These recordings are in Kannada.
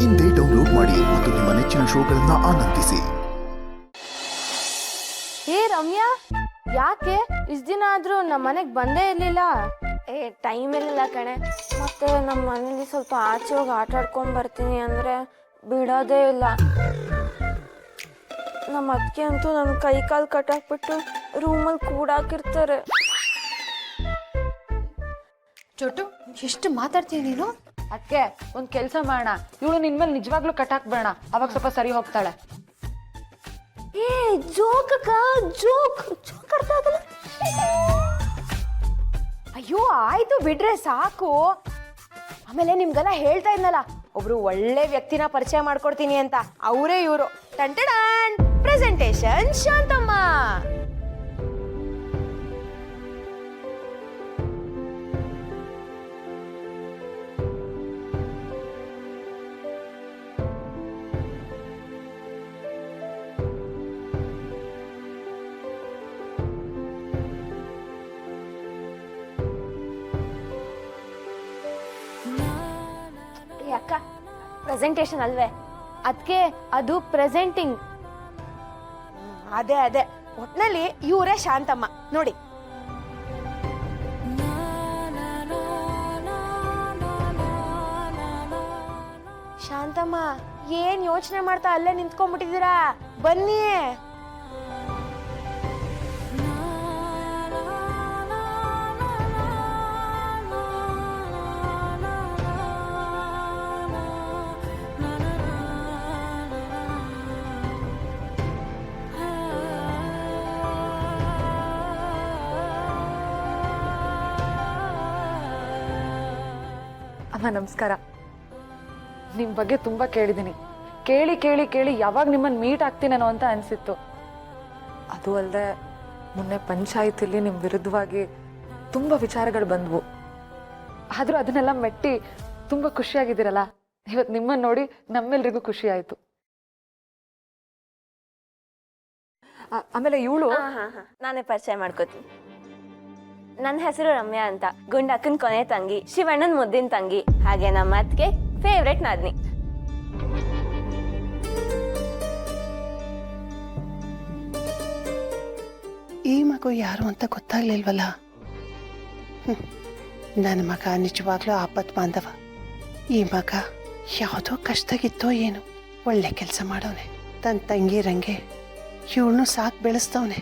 ಇಂದೇ ಡೌನ್ಲೋಡ್ ಮಾಡಿ ಮತ್ತು ನಿಮ್ಮ ನೆಚ್ಚಿನ ಶೋಗಳನ್ನ ಆನಂದಿಸಿ. ಹೇ ರಮ್ಯಾ, ಯಾಕೆ ಇಷ್ಟು ದಿನ ಆದ್ರೂ ನಮ್ಮ ಮನೆಗೆ ಬಂದೇ ಇರ್ಲಿಲ್ಲ? ಟೈಮ್ ಇರಲಿಲ್ಲ ಕಣೆ. ಮತ್ತೆ ನಮ್ಮ ಮನೇಲಿ ಸ್ವಲ್ಪ ಆಚೆ ಹೋಗಿ ಆಟ ಆಡ್ಕೊಂಡು ಬರ್ತೀನಿ ಅಂದರೆ ಬಿಡೋದೇ ಇಲ್ಲ. ನಮ್ಮ ಅತ್ತಿಗೆ ಅಂತೂ ನನ್ನ ಕೈ ಕಾಲು ಕಟ್ಟಾಕ್ಬಿಟ್ಟು ರೂಮಲ್ಲಿ ಕೂಡಾಕಿರ್ತಾರೆ. ಚೋಟು, ಎಷ್ಟು ಮಾತಾಡ್ತೀಯ ನೀನು? ಅದಕ್ಕೆ ಒಂದು ಕೆಲಸ ಮಾಡೋಣ, ಇವಳು ನಿನ್ಮೇಲೆ ನಿಜವಾಗ್ಲೂ ಕಟ್ಟಾಕ್ಬೇಡ, ಅವಾಗ ಸ್ವಲ್ಪ ಸರಿ ಹೋಗ್ತಾಳೆ. ಜೋಕ್ ಅಕ್ಕ, ಜೋಕ್ ಅರ್ಥ ಆಗಲ್ಲ. ಅಯ್ಯೋ ಆಯ್ತು ಬಿಡ್ರೆ ಸಾಕು. ಆಮೇಲೆ ನಿಮ್ಗೆಲ್ಲ ಹೇಳ್ತಾ ಇದ್ನಲ್ಲ, ಒಬ್ರು ಒಳ್ಳೆ ವ್ಯಕ್ತಿನ ಪರಿಚಯ ಮಾಡ್ಕೊಡ್ತೀನಿ ಅಂತ, ಅವರೇ ಇವರು. ಟಂಟಡಾನ್ ಪ್ರೆಸೆಂಟೇಶನ್ ಶಾಂತಮ್ಮ. ಅಕ್ಕ, ಪ್ರೆಸೆಂಟೇಶನ್ ಅಲ್ವೇ? ಅದಕ್ಕೆ ಅದು ಪ್ರೆಸೆಂಟಿಂಗ್. ಅದೇ ಒಟ್ನಲ್ಲಿ ಇವರೇ ಶಾಂತಮ್ಮ ನೋಡಿ. ಶಾಂತಮ್ಮ, ಏನ್ ಯೋಚನೆ ಮಾಡ್ತಾ ಅಲ್ಲೇ ನಿಂತ್ಕೊಂಡ್ಬಿಟ್ಟಿದ್ದೀರಾ? ಬನ್ನಿ. ಅಮ್ಮ ನಮಸ್ಕಾರ. ನಿಮ್ಮ ಬಗ್ಗೆ ತುಂಬ ಕೇಳಿದ್ದೀನಿ. ಕೇಳಿ ಯಾವಾಗ ನಿಮ್ಮನ್ನು ಮೀಟ್ ಆಗ್ತೀನೇನೋ ಅಂತ ಅನಿಸಿತ್ತು. ಅದು ಅಲ್ಲದೆ ಮೊನ್ನೆ ಪಂಚಾಯತಿಲಿ ನಿಮ್ಮ ವಿರುದ್ಧವಾಗಿ ತುಂಬ ವಿಚಾರಗಳು ಬಂದವು. ಆದರೂ ಅದನ್ನೆಲ್ಲ ಮೆಟ್ಟಿ ತುಂಬ ಖುಷಿಯಾಗಿದ್ದೀರಲ್ಲ. ಇವತ್ತು ನಿಮ್ಮನ್ನು ನೋಡಿ ನಮ್ಮೆಲ್ರಿಗೂ ಖುಷಿ ಆಯಿತು. ಆಮೇಲೆ ಇವಳು ನಾನೇ ಪರಿಚಯ ಮಾಡ್ಕೋತೀನಿ. ನನ್ನ ಹೆಸರು ರಮ್ಯಾ ಅಂತ, ಗುಂಡಕ್ಕನ ಕೊನೆ ತಂಗಿ, ಶಿವಣ್ಣನ ಮುದ್ದಿನ ತಂಗಿ, ಹಾಗೆ ನಮ್ಮ ಅತ್ತಿಗೆ ಫೇವ್ರೆಟ್ ನಾದ್ನಿ. ಈ ಮಗು ಯಾರು ಅಂತ ಗೊತ್ತಾಗ್ಲಿಲ್ವಲ್ಲ. ನನ್ನ ಮಗ ನಿಜವಾಗ್ಲೂ ಆಪತ್ ಬಾಂಧವ. ಈ ಮಗ ಯಾವುದೋ ಕಷ್ಟಗಿತ್ತೋ ಏನು, ಒಳ್ಳೆ ಕೆಲಸ ಮಾಡೋನೆ. ತನ್ನ ತಂಗಿರಂಗೆ ಇವಳನ್ನು ಸಾಕು ಬೆಳೆಸ್ತವನೆ.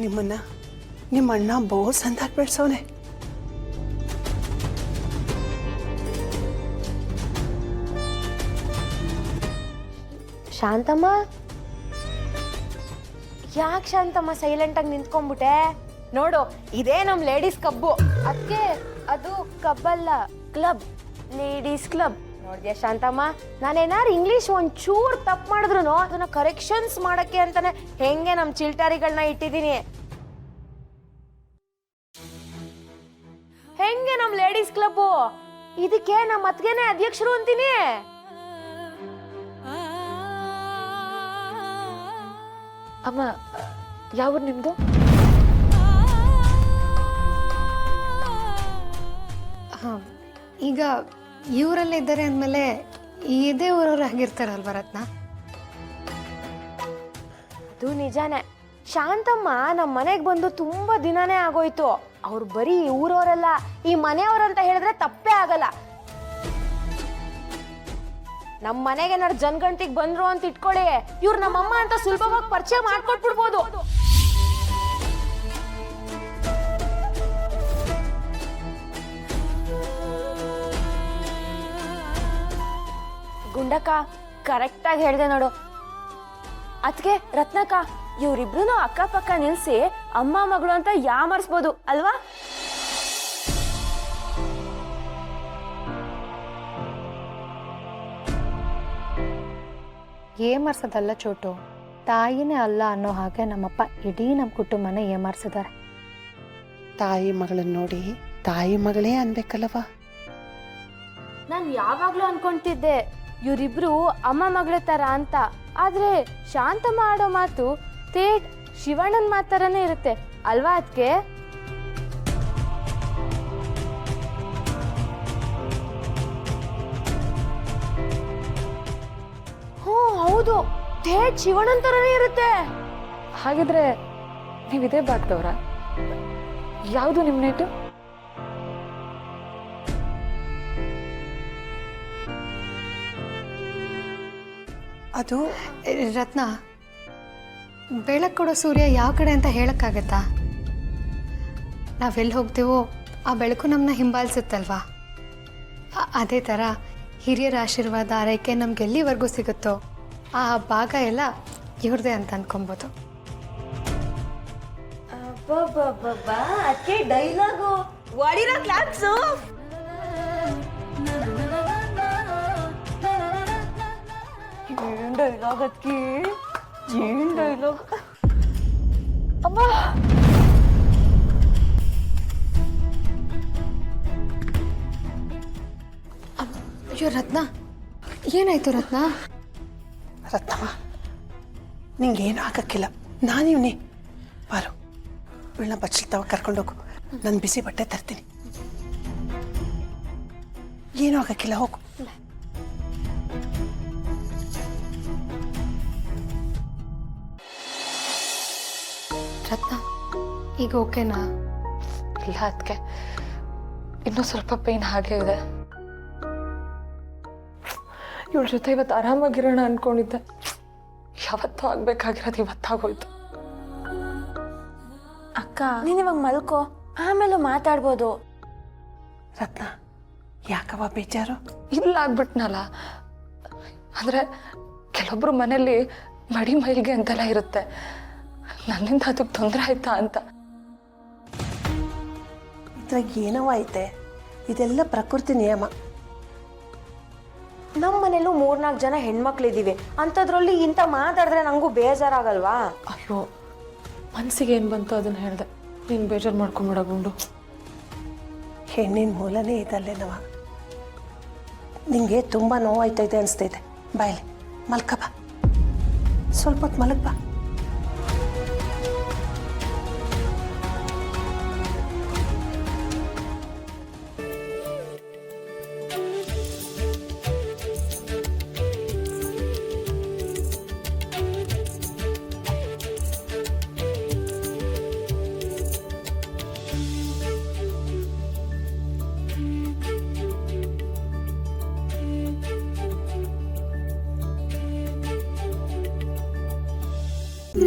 ನಿಮ್ಮನ್ನ ನಿಮ್ಮ ಅಣ್ಣ ಬಹು ಸಂದಾಗಿ ಬೆಳೆಸವನೆ. ಶಾಂತಮ್ಮ, ಯಾಕೆ ಶಾಂತಮ್ಮ ಸೈಲೆಂಟ್ ಆಗಿ ನಿಂತ್ಕೊಂಡ್ಬಿಟ್ಟೆ? ನೋಡು, ಇದೇ ನಮ್ ಲೇಡೀಸ್ ಕಬ್ಬು. ಅದಕ್ಕೆ ಅದು ಕಬ್ಬಲ್ಲ, ಕ್ಲಬ್, ಲೇಡೀಸ್ ಕ್ಲಬ್. ನೋಡ್ದ್ಯಾ ಶಾಂತಮ್ಮ, ನಾನೇನಾರು ಇಂಗ್ಲಿಷ್ ಒಂಚೂರು ತಪ್ಪು ಮಾಡಿದ್ರು ಅದನ್ನ ಕರೆಕ್ಷನ್ಸ್ ಮಾಡಕ್ಕೆ ಅಂತಾನೆ ಹೆಂಗೆ ನಮ್ ಚಿಲ್ಟಾರಿಗಳನ್ನ ಇಟ್ಟಿದ್ದೀನಿ. ಹೆಂಗೆ ನಮ್ ಲೇಡೀಸ್ ಕ್ಲಬ್, ಇದಕ್ಕೆ ನಮ್ಮ ಅತ್ತಿಗೆನೇ ಅಧ್ಯಕ್ಷರು ಅಂತೀನಿ. ಅಮ್ಮ ಯಾವ ನಿಮ್ಮದು? ಹಾಂ, ಈಗ ಇವರಲ್ಲೇ ಇದ್ದಾರೆ ಅಂದಮೇಲೆ ಇದೇ ಊರವ್ರು ಆಗಿರ್ತಾರಲ್ವ ರತ್ನ? ಅದು ನಿಜಾನೇ. ಶಾಂತಮ್ಮ ನಮ್ಮ ಮನೆಗೆ ಬಂದು ತುಂಬಾ ದಿನಾನೇ ಆಗೋಯ್ತು. ಅವ್ರು ಬರೀ ಊರವರಲ್ಲ, ಈ ಮನೆಯವ್ರಂತ ಹೇಳಿದ್ರೆ ತಪ್ಪೇ ಆಗಲ್ಲ. ನಮ್ಮ ಮನೆಗೆ ಏನಾದ್ರು ಜನಗಣತಿಗೆ ಬಂದ್ರು ಅಂತ ಇಟ್ಕೊಳ್ಳಿ, ಇವ್ರು ನಮ್ಮಮ್ಮ ಅಂತ ಸುಲಭವಾಗಿ ಪರಿಚಯ ಮಾಡ್ಕೊಟ್ಬಿಡ್ಬೋದು. ಗುಂಡಕ್ಕ ಕರೆಕ್ಟಾಗಿ ಹೇಳಿದೆ ನೋಡು. ಅದಕ್ಕೆ ರತ್ನಕ್ಕ, ಇವರಿಬ್ರು ಅಕ್ಕಪಕ್ಕ ನಿಲ್ಸಿ ಅಮ್ಮ ಮಗಳು ಅಂತ ಯಾಮರ್ಸ್ಬೋದು ಅಲ್ವಾ? ಏಮಾರ್ಸೋದಲ್ಲ ಚೋಟು, ತಾಯಿನೇ ಅಲ್ಲ ಅನ್ನೋ ಹಾಗೆ ನಮ್ಮಪ್ಪ ಇಡೀ ನಮ್ಮ ಕುಟುಂಬನ ಏಮಾರ್ಸಿದ್ದಾರೆ. ತಾಯಿ ಮಗಳನ್ನ ನೋಡಿ ತಾಯಿ ಮಗಳೇ ಅನ್ಬೇಕಲ್ಲವಾ? ನಾನು ಯಾವಾಗ್ಲೂ ಅನ್ಕೊಂತಿದ್ದೆ ಇವರಿಬ್ರು ಅಮ್ಮ ಮಗಳ ತರ ಅಂತ. ಆದ್ರೆ ಶಾಂತಮ್ಮ ಆಡೋ ಮಾತು ತೇಟ್ ಶಿವಣ್ಣನ ಮಾತರನೇ ಇರುತ್ತೆ ಅಲ್ವಾ ಅದಕ್ಕೆ? ಹೌದು ಥೇಟ್ ಶಿವಣ್ಣನ್ ಥರನೇ ಇರುತ್ತೆ. ಹಾಗಿದ್ರೆ ನೀವು ಇದೇ ಭಾಗದವ್ರ? ಯಾವುದು ನಿಮ್ಮ ನೇಟು? ಅದು ರತ್ನ, ಬೆಳಕು ಕೊಡೋ ಸೂರ್ಯ ಯಾವ ಕಡೆ ಅಂತ ಹೇಳಕ್ಕಾಗತ್ತಾ? ನಾವೆಲ್ಲಿ ಹೋಗ್ತೀವೋ ಆ ಬೆಳಕು ನಮ್ಮನ್ನ ಹಿಂಬಾಲಿಸುತ್ತಲ್ವಾ? ಅದೇ ಥರ ಹಿರಿಯರ ಆಶೀರ್ವಾದ ಆರೈಕೆ ನಮ್ಗೆ ಎಲ್ಲಿವರೆಗೂ ಸಿಗುತ್ತೋ ಆ ಭಾಗ ಎಲ್ಲ ಇವ್ರದೇ ಅಂತ ಅಂದ್ಕೊಬೋದು. ಅದಕ್ಕೆ ಡೈಲಾಗು ವಾಡಿರೋ ಕ್ಲಾಪ್ಸು. ಡೈಲಾಗ್ ಅದಕ್ಕೆ ಏನ್ ಡೈಲಾಗ್ ಅಮ್ಮ. ಅಯ್ಯೋ ರತ್ನ, ಏನಾಯ್ತು ರತ್ನ? ರತ್ನಮ್ಮ, ನಿಂಗೇನು ಆಗಕ್ಕಿಲ್ಲ. ನಾನಿವ್ನಿ ಬಾರು, ಇವಳನ್ನ ಬಚ್ಚಲ್ತಾವ ಕರ್ಕೊಂಡೋಗು. ನಾನು ಬಿಸಿ ಬಟ್ಟೆ ತರ್ತೀನಿ. ಏನೂ ಆಗಕ್ಕಿಲ್ಲ, ಹೋಗು. ರತ್ನ, ಈಗ ಓಕೆನಾ? ಇಲ್ಲ ಅದಕ್ಕೆ ಇನ್ನೂ ಸ್ವಲ್ಪ ಪೇನ್ ಹಾಗೆ ಇದೆ. ಇವಳ ಜೊತೆ ಇವತ್ತು ಆರಾಮಾಗಿರೋಣ ಅನ್ಕೊಂಡಿದ್ದೆ. ಯಾವತ್ತೂ ಆಗ್ಬೇಕಾಗಿರೋದು ಇವತ್ತಾಗೋಯ್ತು. ಅಕ್ಕ ನೀನ್ ಇವಾಗ ಮಲ್ಕೋ, ಆಮೇಲೆ ಮಾತಾಡ್ಬೋದು. ರತ್ನ, ಯಾಕವ ಬೇಜಾರು? ಇಲ್ಲ ಆಗ್ಬಿಟ್ನಲ್ಲ. ಅಂದರೆ ಕೆಲವೊಬ್ರು ಮನೇಲಿ ಮಡಿ ಮೈಲಿಗೆ ಅಂತೆಲ್ಲ ಇರುತ್ತೆ. ನನ್ನಿಂದ ಅದಕ್ಕೆ ತೊಂದರೆ ಆಯ್ತಾ ಅಂತ. ಇದ್ರಾಗ ಏನವ ಐತೆ? ಇದೆಲ್ಲ ಪ್ರಕೃತಿ ನಿಯಮ. ನಮ್ಮ ಮನೇಲೂ 3-4 ಜನ ಹೆಣ್ಮಕ್ಳಿದೀವಿ, ಅಂಥದ್ರಲ್ಲಿ ಇಂಥ ಮಾತಾಡಿದ್ರೆ ನಂಗೂ ಬೇಜಾರಾಗಲ್ವಾ? ಅಯ್ಯೋ, ಮನಸ್ಸಿಗೆ ಏನು ಬಂತು ಅದನ್ನು ಹೇಳಿದೆ. ನೀನು ಬೇಜಾರು ಮಾಡ್ಕೊಂಬಿಡ ಗುಂಡು. ಹೆಣ್ಣಿನ ಮೂಲನೇ ಇದಲ್ಲೇನವ. ನಿಂಗೆ ತುಂಬ ನೋವಾಯ್ತೈತೆ ಅನಿಸ್ತೈತೆ. ಬಾಯ್ಲಿ ಮಲ್ಕ ಬಾ, ಸ್ವಲ್ಪ ಹೊತ್ತು ಮಲಗ್ ಬಾ.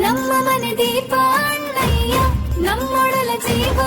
ನಮ್ಮ ಮನೆ ದೀಪ ಅಣ್ಣಯ್ಯ, ನಮ್ಮೊಡಲ ಜೀವ